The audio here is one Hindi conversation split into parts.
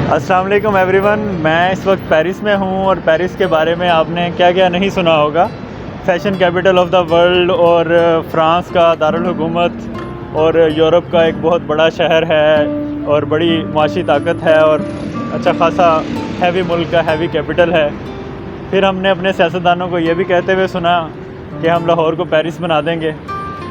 अस्सलाम वालेकुम एवरीवन। मैं इस वक्त पेरिस में हूँ और पेरिस के बारे में आपने क्या क्या नहीं सुना होगा। Fashion capital of the world और फ़्रांस का दारुल हुकूमत और यूरोप का एक बहुत बड़ा शहर है और बड़ी माशी ताकत है और अच्छा खासा हैवी मुल्क का हैवी कैपिटल है। फिर हमने अपने सियासतदानों को ये भी कहते हुए सुना कि हम लाहौर को पेरिस बना देंगे।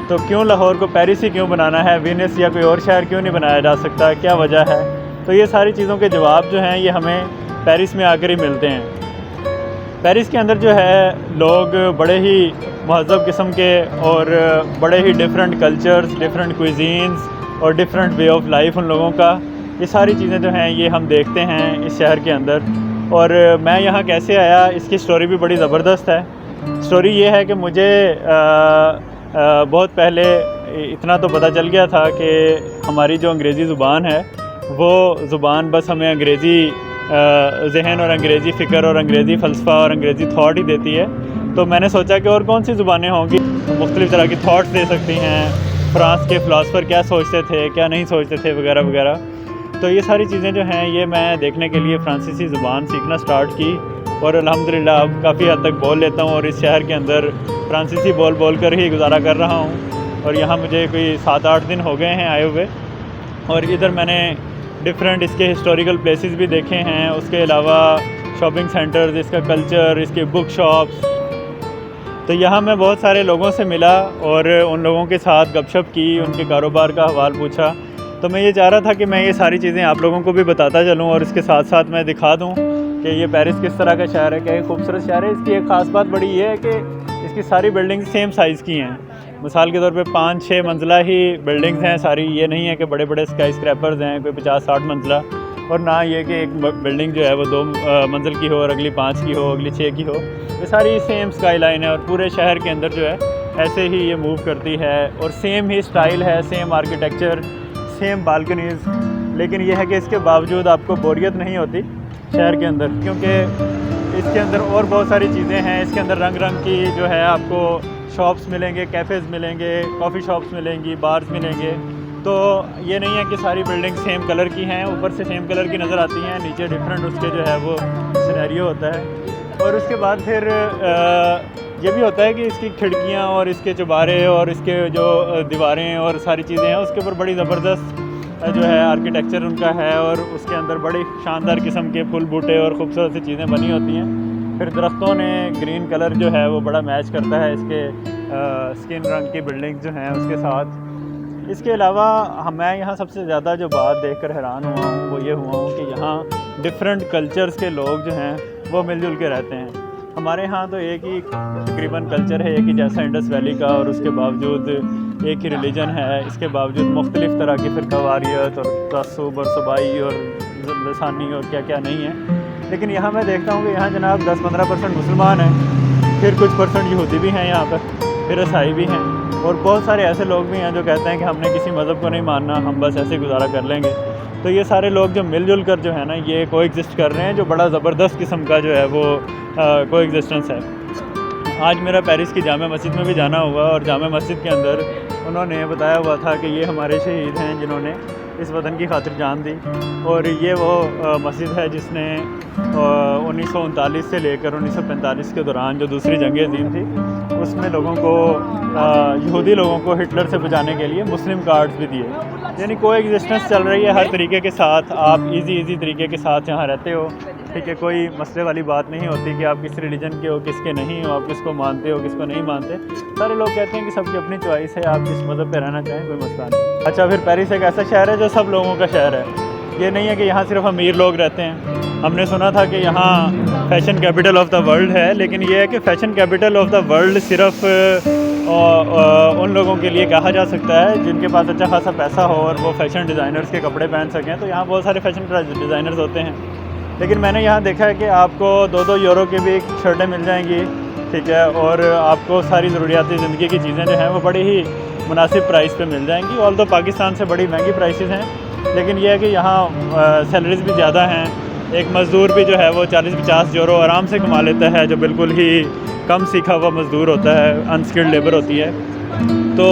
तो क्यों लाहौर को पेरिस ही क्यों बनाना है, वेनिस या कोई और शहर क्यों नहीं बनाया जा सकता, क्या वजह है? तो ये सारी चीज़ों के जवाब जो हैं ये हमें पेरिस में आकर ही मिलते हैं। पेरिस के अंदर जो है लोग बड़े ही महज़ब किस्म के और बड़े ही डिफरेंट कल्चर्स, डिफरेंट क्विजीन्स और डिफरेंट वे ऑफ लाइफ उन लोगों का, ये सारी चीज़ें जो हैं ये हम देखते हैं इस शहर के अंदर। और मैं यहाँ कैसे आया, इसकी स्टोरी भी बड़ी ज़बरदस्त है। स्टोरी ये है कि मुझे बहुत पहले इतना तो पता चल गया था कि हमारी जो अंग्रेज़ी ज़ुबान है वो ज़ुबान बस हमें अंग्रेज़ी जहन और अंग्रेज़ी फ़िक्र और अंग्रेज़ी फ़लसफ़ा और अंग्रेज़ी थाट ही देती है। तो मैंने सोचा कि और कौन सी ज़ुबानें होंगी मुख्तलिफ़ तरह की थाट्स दे सकती हैं, फ़्रांस के फ़िलासफ़र क्या सोचते थे, क्या नहीं सोचते थे, वगैरह वगैरह। तो ये सारी चीज़ें जो हैं ये मैं देखने के लिए फ़्रांसीसी ज़ुबान सीखना स्टार्ट की और अल्हम्दुलिल्लाह अब काफ़ी हद तक बोल लेता हूँ और इस शहर के अंदर फ़्रांसीसी बोल बोल कर ही गुजारा कर रहा हूँ। और यहाँ मुझे कोई 7-8 दिन हो गए हैं आए हुए और इधर मैंने डिफरेंट इसके हिस्टोरिकल प्लेसेस भी देखे हैं, उसके अलावा शॉपिंग सेंटर्स, इसका कल्चर, इसके बुक शॉप्स। तो यहाँ मैं बहुत सारे लोगों से मिला और उन लोगों के साथ गपशप की, उनके कारोबार का हवाल पूछा। तो मैं ये चाह रहा था कि मैं ये सारी चीज़ें आप लोगों को भी बताता चलूँ और इसके साथ साथ मैं दिखा दूँ कि ये पेरिस किस तरह का शहर है, क्या खूबसूरत शहर है। इसकी एक ख़ास बात बड़ी ये है कि इसकी सारी बिल्डिंग्स सेम साइज़ की हैं। मिसाल के तौर पे 5-6 मंजिला ही बिल्डिंग्स हैं सारी। ये नहीं है कि बड़े बड़े स्काई स्क्रैपर्स हैं कोई 50-60 मंजिला, और ना ये कि एक बिल्डिंग जो है वो 2 मंजिल की हो और अगली 5 की हो, अगली 6 की हो। ये सारी सेम स्काई लाइन है और पूरे शहर के अंदर जो है ऐसे ही ये मूव करती है और सेम ही स्टाइल है, सेम आर्किटेक्चर, सेम बालकनीज़। लेकिन यह है कि इसके बावजूद आपको बोरियत नहीं होती शहर के अंदर, क्योंकि इसके अंदर और बहुत सारी चीज़ें हैं। इसके अंदर रंग रंग की जो है आपको शॉप्स मिलेंगे, कैफ़ेज़ मिलेंगे, कॉफ़ी शॉप्स मिलेंगी, बार्स मिलेंगे। तो ये नहीं है कि सारी बिल्डिंग सेम कलर की हैं, ऊपर से सेम कलर की नज़र आती हैं, नीचे डिफरेंट उसके जो है वो सिनेरियो होता है। और उसके बाद फिर ये भी होता है कि इसकी खिड़कियाँ और इसके चुबारे और इसके जो दीवारें और सारी चीज़ें हैं उसके ऊपर बड़ी ज़बरदस्त जो है आर्किटेक्चर उनका है और उसके अंदर बड़ी शानदार किस्म के फूल बूटे और ख़ूबसूरत सी चीज़ें बनी होती हैं। फिर दरख्तों ने ग्रीन कलर जो है वो बड़ा मैच करता है इसके स्किन रंग की बिल्डिंग जो हैं उसके साथ। इसके अलावा मैं यहाँ सबसे ज़्यादा जो बात देखकर हैरान हुआ हूँ वो ये हुआ हूँ कि यहाँ डिफरेंट कल्चर्स के लोग जो हैं वो मिलजुल के रहते हैं। हमारे यहाँ तो एक ही तकरीबन कल्चर है, एक ही जैसा इंडस वैली का, और उसके बावजूद एक ही रिलीजन है। इसके बावजूद मुख्तलिफ़ तरह की फ़िरकावारियत और तअस्सुब और सूबाई और लसानी और क्या क्या नहीं है। लेकिन यहाँ मैं देखता हूँ कि यहाँ जनाब 10-15% मुसलमान हैं, फिर कुछ परसेंट यहूदी भी हैं यहाँ पर, फिर ईसाई भी हैं, और बहुत सारे ऐसे लोग भी हैं जो कहते हैं कि हमने किसी मज़हब को नहीं मानना, हम बस ऐसे गुजारा कर लेंगे। तो ये सारे लोग जो मिलजुल कर जो है ना ये कोएग्जिस्ट कर रहे हैं, जो बड़ा ज़बरदस्त किस्म का जो है वो कोएग्जिस्टेंस है। आज मेरा पेरिस की जामा मस्जिद में भी जाना हुआ और जामा मस्जिद के अंदर उन्होंने बताया हुआ था कि ये हमारे शहीद हैं जिन्होंने इस वतन की खातिर जान दी। और ये वो मस्जिद है जिसने 1939 से लेकर 1945 के दौरान जो दूसरी जंग अज़ीम थी उसमें लोगों को यहूदी लोगों को हिटलर से बचाने के लिए मुस्लिम कार्ड्स भी दिए। यानी कोएग्जिस्टेंस चल रही है हर तरीके के साथ, आप इजी तरीके के साथ यहाँ रहते हो, ठीक है। कोई मसले वाली बात नहीं होती कि आप किस रिलीजन के हो, किसके नहीं हो, आप किसको मानते हो, किसको नहीं मानते। सारे लोग कहते हैं कि सबकी अपनी चॉइस है, आप जिस मज़हब पे रहना चाहें कोई मसला नहीं। अच्छा, फिर पेरिस एक ऐसा शहर है जो सब लोगों का शहर है। ये नहीं है कि यहाँ सिर्फ अमीर लोग रहते हैं। हमने सुना था कि यहाँ fashion capital of the world है, लेकिन ये है कि fashion capital of the world सिर्फ उन लोगों के लिए कहा जा सकता है जिनके पास अच्छा खासा पैसा हो और वो फ़ैशन डिज़ाइनर्स के कपड़े पहन सकें। तो यहाँ बहुत सारे फ़ैशन डिज़ाइनर्स होते हैं, लेकिन मैंने यहाँ देखा है कि आपको 2-2 यूरो की भी शर्टें मिल जाएंगी, ठीक है, और आपको सारी ज़रूरियाती ज़िंदगी की चीज़ें जो हैं वो बड़ी ही मुनासिब प्राइस पे मिल जाएंगी। ऑल्दो पाकिस्तान से बड़ी महंगी प्राइसेस हैं, लेकिन यह है कि यहाँ सैलरीज़ भी ज़्यादा हैं। एक मज़दूर भी जो है वो 40-50 यूरो आराम से कमा लेता है, जो बिल्कुल ही कम सीखा हुआ मज़दूर होता है, अनस्किल्ड लेबर होती है। तो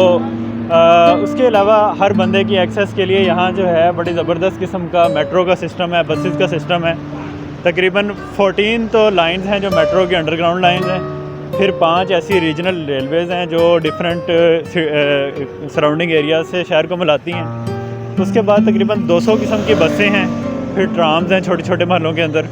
उसके अलावा हर बंदे की एक्सेस के लिए यहाँ जो है बड़ी ज़बरदस्त किस्म का मेट्रो का सिस्टम है, बसेस का सिस्टम है। तकरीबन 14 तो लाइंस हैं जो मेट्रो की अंडरग्राउंड लाइंस हैं, फिर 5 ऐसी रीजनल रेलवेज़ हैं जो डिफरेंट सराउंडिंग एरिया से शहर को मिलाती हैं। उसके बाद तकरीबन 200 किस्म की बसें हैं, फिर ट्राम्स हैं छोटे छोटे महलों के अंदर।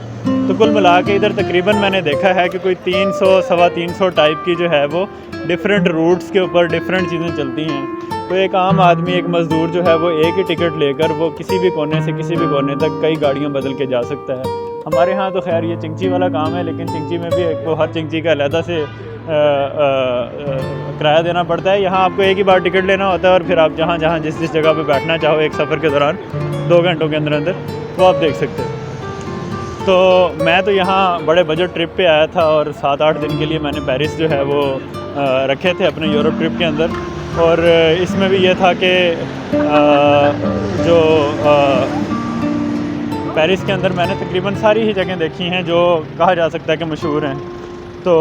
तो कुल मिला के इधर तकरीबन मैंने देखा है कि कोई 300 सवा 300 टाइप की जो है वो डिफरेंट रूट्स के ऊपर डिफरेंट चीज़ें चलती हैं। तो एक आम आदमी, एक मज़दूर जो है वो एक ही टिकट लेकर वो किसी भी कोने से किसी भी कोने तक कई गाड़ियाँ बदल के जा सकता है। हमारे यहाँ तो खैर ये चिंची वाला काम है, लेकिन चिंची में भी वो हर चिंची का अलहदा से किराया देना पड़ता है। यहाँ आपको एक ही बार टिकट लेना होता है और फिर आप जहाँ जहाँ जिस जगह पे बैठना चाहो एक सफ़र के दौरान 2 घंटों के अंदर अंदर वो आप देख सकते हो। तो मैं तो यहाँ बड़े बजट ट्रिप पे आया था और 7-8 दिन के लिए मैंने पेरिस जो है वो रखे थे अपने यूरोप ट्रिप के अंदर। और इसमें भी ये था कि जो पेरिस के अंदर मैंने तकरीबन सारी ही जगह देखी हैं जो कहा जा सकता है कि मशहूर हैं। तो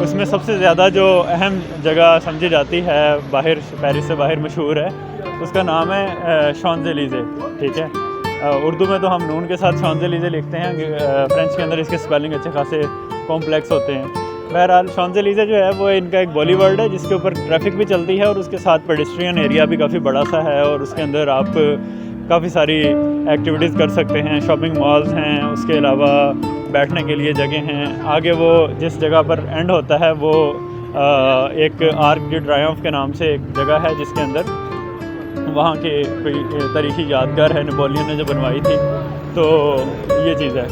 उसमें सबसे ज़्यादा जो अहम जगह समझी जाती है बाहर, पेरिस से बाहर मशहूर है, उसका नाम है शॉन्ज़ेलीज़े। ठीक है, उर्दू में तो हम नून के साथ शॉन्ज़ेलीज़े लिखते हैं, फ्रेंच के अंदर इसके स्पेलिंग अच्छे खासे कॉम्प्लेक्स होते हैं। बहरहाल शॉन्ज़ेलीज़े जो है वो इनका एक बॉली वर्ड है जिसके ऊपर ट्रैफिक भी चलती है और उसके साथ पेडेस्ट्रियन एरिया भी काफ़ी बड़ा सा है और उसके अंदर आप काफ़ी सारी एक्टिविटीज़ कर सकते हैं। शॉपिंग मॉल्स हैं, उसके अलावा बैठने के लिए जगह हैं। आगे वो जिस जगह पर एंड होता है वो एक आर्क डी ट्रायम्फ के नाम से एक जगह है जिसके अंदर वहाँ के कोई तारीखी यादगार है, नेपोलियन ने जो बनवाई थी। तो ये चीज़ है।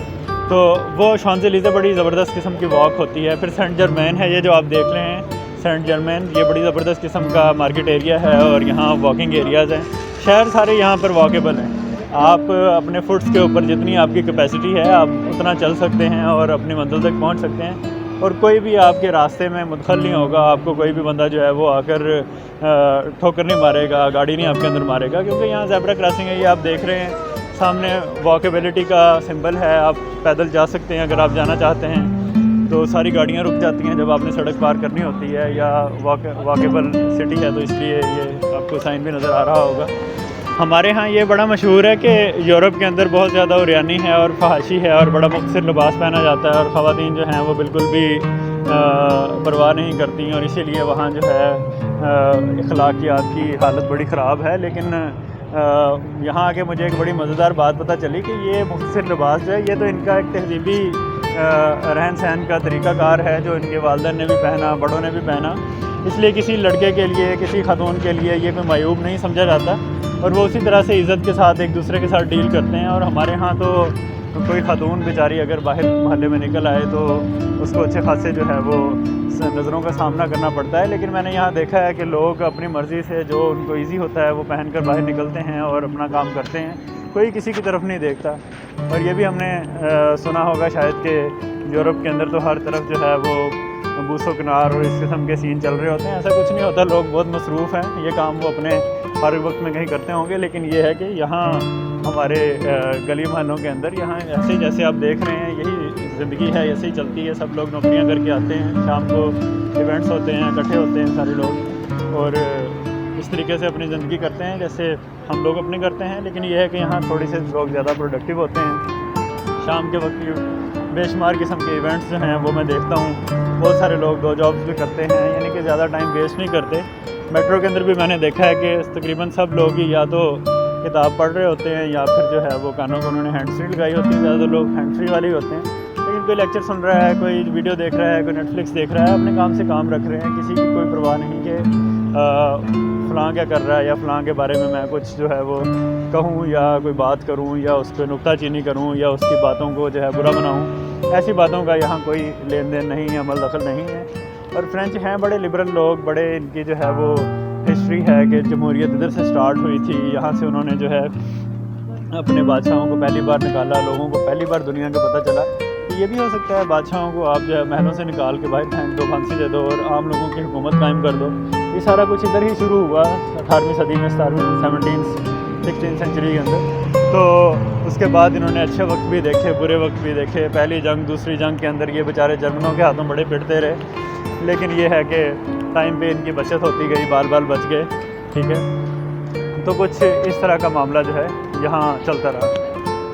तो वो शॉन्ज़ेलीज़े बड़ी ज़बरदस्त किस्म की वॉक होती है। फिर सेंट जर्मेन है, ये जो आप देख रहे हैं सेंट जर्मेन, ये बड़ी ज़बरदस्त किस्म का मार्केट एरिया है और यहाँ वॉकिंग एरियाज़ हैं। शहर सारे यहाँ पर वॉकेबल हैं। आप अपने फुट्स के ऊपर जितनी आपकी कैपेसिटी है आप उतना चल सकते हैं और अपनी मंजिल तक पहुँच सकते हैं और कोई भी आपके रास्ते में मुदखल नहीं होगा। आपको कोई भी बंदा जो है वो आकर ठोकर नहीं मारेगा, गाड़ी नहीं आपके अंदर मारेगा, क्योंकि यहाँ ज़ेब्रा क्रॉसिंग है। ये आप देख रहे हैं सामने वॉकेबिलिटी का सिंबल है, आप पैदल जा सकते हैं अगर आप जाना चाहते हैं। तो सारी गाड़ियाँ रुक जाती हैं जब आपने सड़क पार करनी होती है, या वॉकेबल सिटी है तो इसलिए ये आपको साइन भी नज़र आ रहा होगा। हमारे यहाँ ये बड़ा मशहूर है कि यूरोप के अंदर बहुत ज़्यादा उरियानी है और फहाशी है और बड़ा मुख्तसर लिबास पहना जाता है और ख़वातीन जो हैं वो बिल्कुल भी परवाह नहीं करती और इसीलिए वहाँ जो है अखलाकियात की हालत बड़ी ख़राब है। लेकिन यहाँ आके मुझे एक बड़ी मज़ेदार बात पता चली कि ये मुख्तसर लिबास जो है ये तो इनका एक तहज़ीबी रहन सहन का तरीक़ाकार है जो इनके वालिदैन ने भी पहना, बड़ों ने भी पहना। इसलिए किसी लड़के के लिए, किसी खातून के लिए ये कोई मायूब नहीं समझा जाता और वो उसी तरह से इज़्ज़त के साथ एक दूसरे के साथ डील करते हैं। और हमारे यहाँ तो कोई खातून बेचारी अगर बाहर मोहल्ले में निकल आए तो उसको अच्छे खासे जो है वो नज़रों का सामना करना पड़ता है। लेकिन मैंने यहाँ देखा है कि लोग अपनी मर्ज़ी से जो उनको ईजी होता है वो पहनकर बाहर निकलते हैं और अपना काम करते हैं, कोई किसी की तरफ नहीं देखता। और ये भी हमने सुना होगा शायद कि यूरोप के अंदर तो हर तरफ जो है वो बूसो किनार और इस किस्म के सीन चल रहे होते हैं। ऐसा कुछ नहीं होता, लोग बहुत मसरूफ़ हैं, ये काम वो अपने हर वक्त में कहीं करते होंगे। लेकिन ये है कि यहाँ हमारे गली मोहल्लों के अंदर यहाँ ऐसे जैसे आप देख रहे हैं यही ज़िंदगी है, ऐसे ही चलती है। सब लोग नौकरियाँ करके आते हैं, शाम को इवेंट्स होते हैं, इकट्ठे होते हैं सारे लोग और इस तरीके से अपनी ज़िंदगी करते हैं जैसे हम लोग अपने करते हैं। लेकिन ये है कि यहाँ थोड़े से लोग ज़्यादा प्रोडक्टिव होते हैं। शाम के वक्त बेशुमार किस्म के इवेंट्स जो हैं वो मैं देखता हूँ। बहुत सारे लोग 2 जॉब्स भी करते हैं, यानी कि ज़्यादा टाइम वेस्ट नहीं करते। मेट्रो के अंदर भी मैंने देखा है कि तकरीबन सब लोग ही या तो किताब पढ़ रहे होते हैं या फिर जो है वो कानों को उन्होंने हैंड फ्री लगाई होती है। ज़्यादा लोग हैंड फ्री वाले ही होते हैं। लेकिन कोई लेक्चर सुन रहा है, कोई वीडियो देख रहा है, कोई नेटफ्लिक्स देख रहा है, अपने काम से काम रख रहे हैं, किसी की कोई परवाह नहीं कि फ़लाँ क्या कर रहा है या फ़लाँ के बारे में मैं कुछ जो है वो कहूँ या कोई बात करूँ या उस पर नुक्ताचीनी करूँ या उसकी बातों को जो है बुरा बनाऊँ। ऐसी बातों का यहाँ कोई लेन देन नहीं है, अमल दखल नहीं है। और फ्रेंच हैं बड़े लिबरल लोग, बड़े इनकी जो है वो हिस्ट्री है कि जमहूरियत इधर से स्टार्ट हुई थी। यहाँ से उन्होंने जो है अपने बादशाहों को पहली बार निकाला, लोगों को पहली बार दुनिया का पता चला। तो ये भी हो सकता है बादशाहों को आप जो है महलों से निकाल के बाहर फेंक दो, फांसी दे दो और आम लोगों की हुकूमत कायम कर दो। ये सारा कुछ इधर ही शुरू हुआ 18वीं सदी में, 16वीं सेंचुरी के अंदर। तो उसके बाद इन्होंने अच्छे वक्त भी देखे, बुरे वक्त भी देखे। पहली जंग, दूसरी जंग के अंदर ये बेचारे जर्मनों के हाथों बड़े पिटते रहे। लेकिन ये है कि टाइम पे इनकी बचत होती गई, बाल बाल बच गए ठीक है। तो कुछ इस तरह का मामला जो है यहाँ चलता रहा।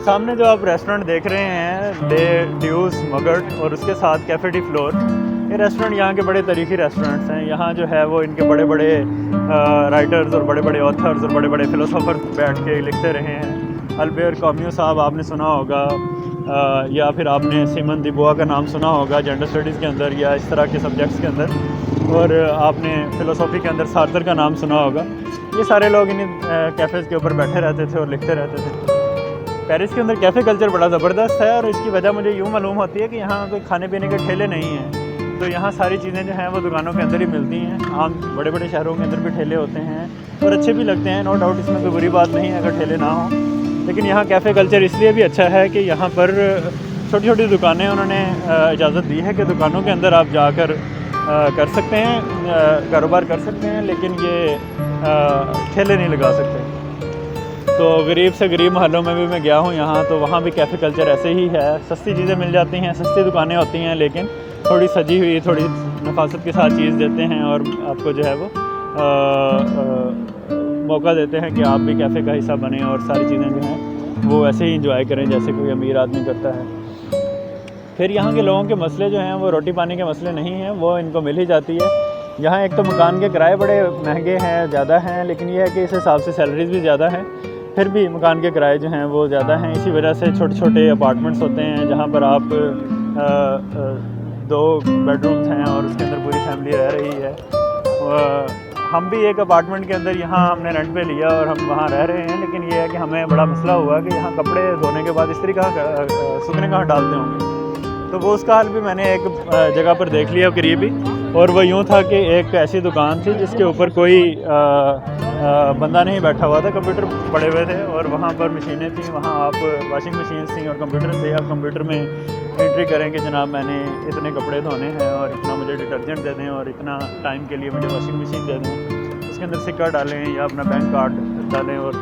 सामने जो आप रेस्टोरेंट देख रहे हैं, ले ड्यूस मगर्ट और उसके साथ कैफ़े डी फ्लोर, ये रेस्टोरेंट यहाँ के बड़े तारीखी रेस्टोरेंट्स हैं। यहाँ जो है वो इनके बड़े बड़े राइटर्स और बड़े बड़े ऑथर्स और बड़े बड़े फ़िलोसोफर बैठ के लिखते रहे हैं। अल्बेयर काम्यू साहब आपने सुना होगा, या फिर आपने सिमन दी बुआ का नाम सुना होगा जेंडर स्टडीज़ के अंदर या इस तरह के सब्जेक्ट्स के अंदर, और आपने फ़िलोसॉफ़ी के अंदर सार्थर का नाम सुना होगा। ये सारे लोग इन कैफ़ेज़ के ऊपर बैठे रहते थे और लिखते रहते थे। पेरिस के अंदर कैफ़े कल्चर बड़ा ज़बरदस्त है, और इसकी वजह मुझे यूँ मालूम होती है कि यहाँ कोई खाने पीने के ठेले नहीं हैं। तो यहाँ सारी चीज़ें जो हैं वो दुकानों के अंदर ही मिलती हैं। आम बड़े बड़े शहरों के अंदर भी ठेले होते हैं और अच्छे भी लगते हैं, नो डाउट, इसमें कोई बुरी बात नहीं है अगर ठेले ना हों। लेकिन यहाँ कैफ़े कल्चर इसलिए भी अच्छा है कि यहाँ पर छोटी छोटी दुकानें उन्होंने इजाज़त दी है कि दुकानों के अंदर आप जाकर कर सकते हैं, कारोबार कर सकते हैं, लेकिन ये ठेले नहीं लगा सकते। तो गरीब से गरीब महलों में भी मैं गया हूँ यहाँ, तो वहाँ भी कैफ़े कल्चर ऐसे ही है। सस्ती चीज़ें मिल जाती हैं, सस्ती दुकानें होती हैं, लेकिन थोड़ी सजी हुई, थोड़ी नफासत के साथ चीज़ देते हैं और आपको जो है वो मौका देते हैं कि आप भी कैफ़े का हिस्सा बने और सारी चीज़ें जो हैं वो ऐसे ही इंजॉय करें जैसे कोई अमीर आदमी करता है। फिर यहाँ के लोगों के मसले जो हैं वो रोटी पानी के मसले नहीं हैं, वो इनको मिल ही जाती है। यहाँ एक तो मकान के किराए बड़े महंगे हैं, ज़्यादा हैं, लेकिन ये है कि इस हिसाब से सैलरीज़ भी ज़्यादा हैं, फिर भी मकान के किराए जो हैं वो ज़्यादा हैं। इसी वजह से छोटे छोटे अपार्टमेंट्स होते हैं जहाँ पर आप 2 बेडरूम्स हैं और उसके अंदर पूरी फैमिली रह रही है। हम भी एक अपार्टमेंट के अंदर यहाँ हमने रेंट पे लिया और हम वहाँ रह रहे हैं, लेकिन ये है कि हमें बड़ा मसला हुआ कि यहाँ कपड़े धोने के बाद इस्त्री कहाँ सूखने कहाँ डालते होंगे। तो वो उसका हल भी मैंने एक जगह पर देख लिया करीबी, और वो यूँ था कि एक ऐसी दुकान थी जिसके ऊपर कोई बंदा नहीं बैठा हुआ था, कंप्यूटर पड़े हुए थे और वहाँ पर मशीनें थी। वहाँ आप वॉशिंग मशीन थी और कंप्यूटर थे। आप कंप्यूटर में एंट्री करें कि जनाब मैंने इतने कपड़े धोने हैं और इतना मुझे डिटर्जेंट दे दें और इतना टाइम के लिए मुझे वॉशिंग मशीन दे दें। उसके अंदर सिक्का डालें या अपना बैंक कार्ड डालें और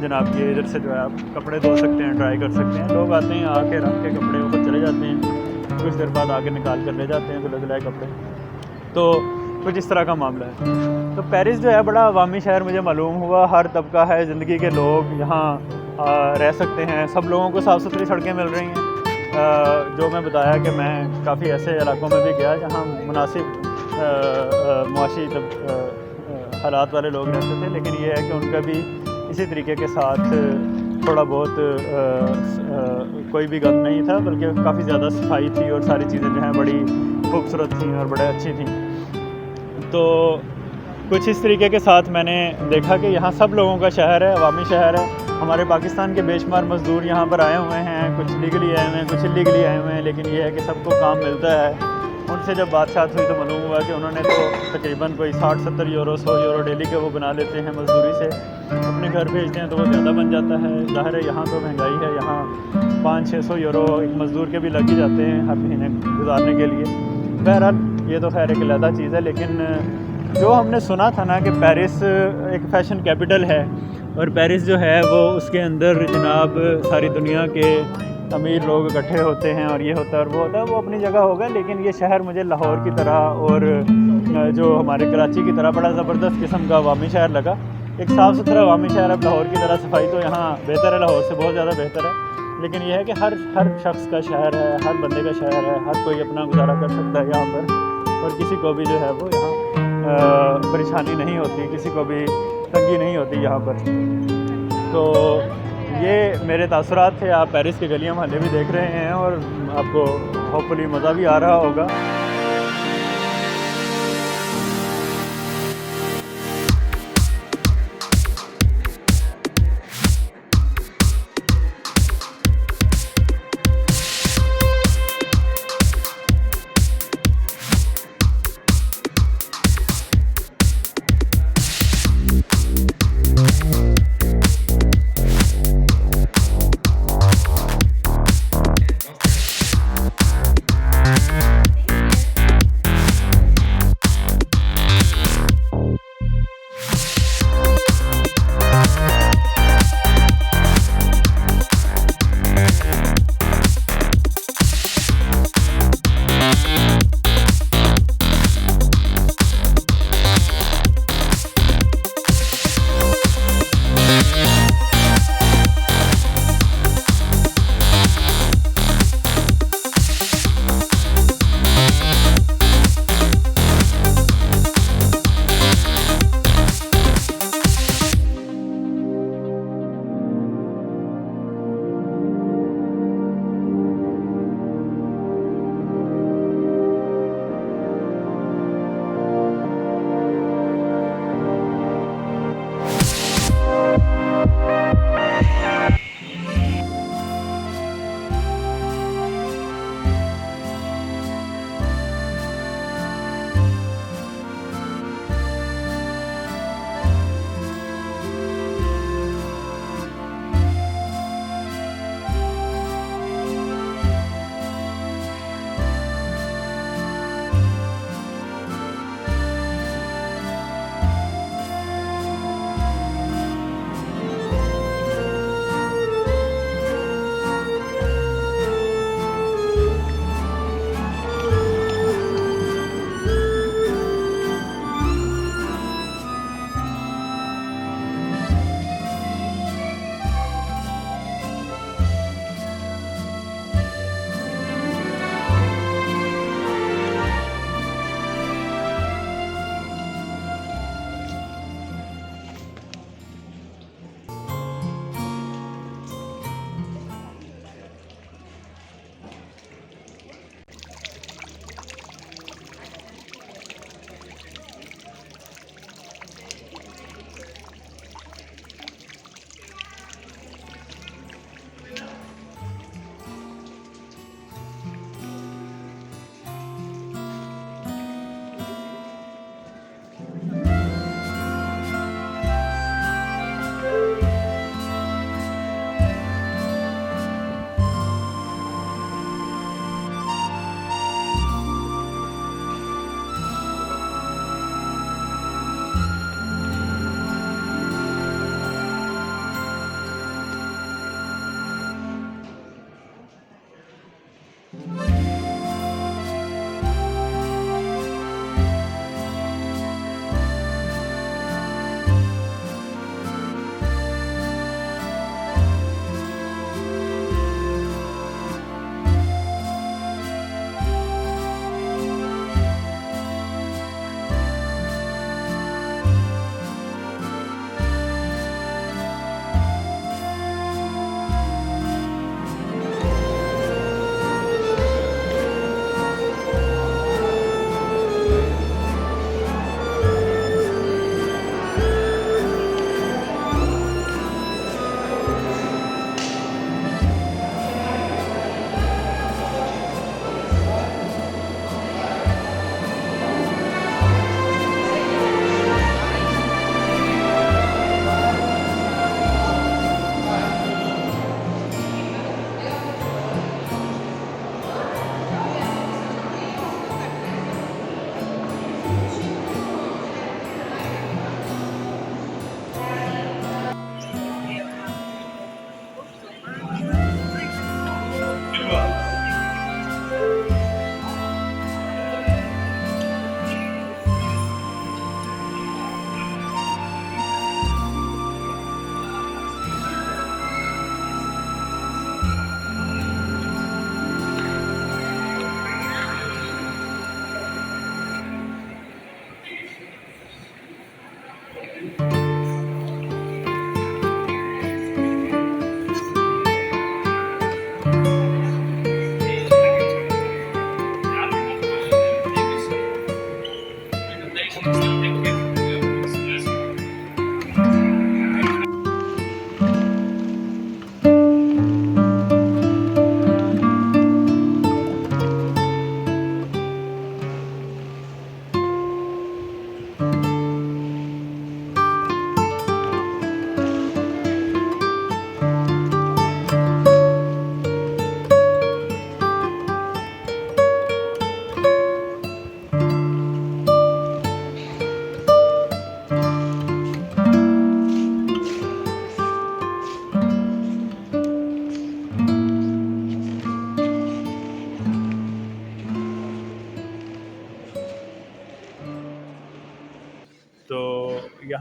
जनाब ये इधर से जो है आप कपड़े धो सकते हैं, ट्राई कर सकते हैं। लोग आते हैं, आके रख के कपड़े ऊपर चले जाते हैं, कुछ देर बाद आके निकाल कर ले जाते हैं धुले धुलाए कपड़े। तो कुछ इस तरह का मामला है। तो पेरिस जो है बड़ा अवामी शहर मुझे मालूम हुआ। हर तबका है ज़िंदगी के लोग यहाँ रह सकते हैं। सब लोगों को साफ़ सुथरी सड़कें मिल रही हैं। जो मैं बताया कि मैं काफ़ी ऐसे इलाकों में भी गया जहाँ मुनासिब मुआशी हालात वाले लोग रहते थे, लेकिन ये है कि उनका भी इसी तरीके के साथ थोड़ा बहुत कोई भी गंद नहीं था, बल्कि काफ़ी ज़्यादा सफाई थी और सारी चीज़ें जो हैं बड़ी खूबसूरत थी और बड़े अच्छी थी। तो कुछ इस तरीके के साथ मैंने देखा कि यहाँ सब लोगों का शहर है, अवामी शहर है। हमारे पाकिस्तान के बेशुमार मज़दूर यहाँ पर आए हुए हैं, कुछ लीगली आए हुए हैं, कुछ इलीगली आए हुए हैं, लेकिन ये है कि सबको काम मिलता है। उनसे जब बातचीत हुई तो मालूम हुआ कि उन्होंने तो तकरीबन कोई 60-70 यूरो 100 यूरो डेली के वो बना लेते हैं मज़दूरी से, अपने घर भेजते हैं तो वो ज़्यादा बन जाता है। ज़ाहिर है यहाँ तो महंगाई है, यहाँ 500-600 यूरो एक मज़दूर के भी लग ही जाते हैं हर महीने गुजारने के लिए। बहरहाल ये तो खैर एक अलग चीज़ है, लेकिन जो हमने सुना था ना कि पेरिस एक फ़ैशन कैपिटल है और पेरिस जो है वो उसके अंदर जनाब सारी दुनिया के अमीर लोग इकट्ठे होते हैं और ये होता है और वो होता है, वो अपनी जगह होगा। लेकिन ये शहर मुझे लाहौर की तरह और जो हमारे कराची की तरह बड़ा ज़बरदस्त किस्म का अवामी शहर लगा। एक साफ़ सुथरा अवामी शहर है। लाहौर की तरह सफाई तो यहाँ बेहतर है, लाहौर से बहुत ज़्यादा बेहतर है, लेकिन यह है कि हर शख्स का शहर है, हर बंदे का शहर है, हर कोई अपना गुजारा कर सकता है यहाँ पर और किसी को भी जो है वो यहाँ परेशानी नहीं होती, किसी को भी तंगी नहीं होती यहाँ पर। तो ये मेरे तासुरात थे। आप पेरिस के गलियाँ मोहल्ले भी देख रहे हैं और आपको होपफुली मज़ा भी आ रहा होगा।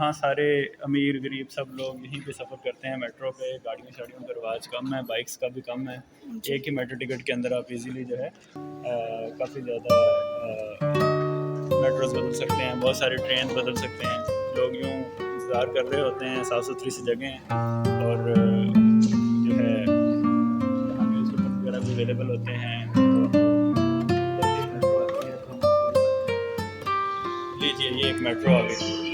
यहाँ सारे अमीर गरीब सब लोग यहीं पे सफ़र करते हैं मेट्रो पे। गाड़ियों शाड़ियों का रिवाज कम है, बाइक्स का भी कम है। एक ही मेट्रो टिकट के अंदर आप इजीली जो है काफ़ी ज़्यादा मेट्रोज बदल सकते हैं, बहुत सारे ट्रेन बदल सकते हैं। लोग यूँ इंतज़ार कर रहे होते हैं, साफ़ सुथरी सी जगह हैं और जो है यहाँ न्यूज़पेपर वगैरह भी अवेलेबल होते हैं। लीजिए ये एक मेट्रो आ गई।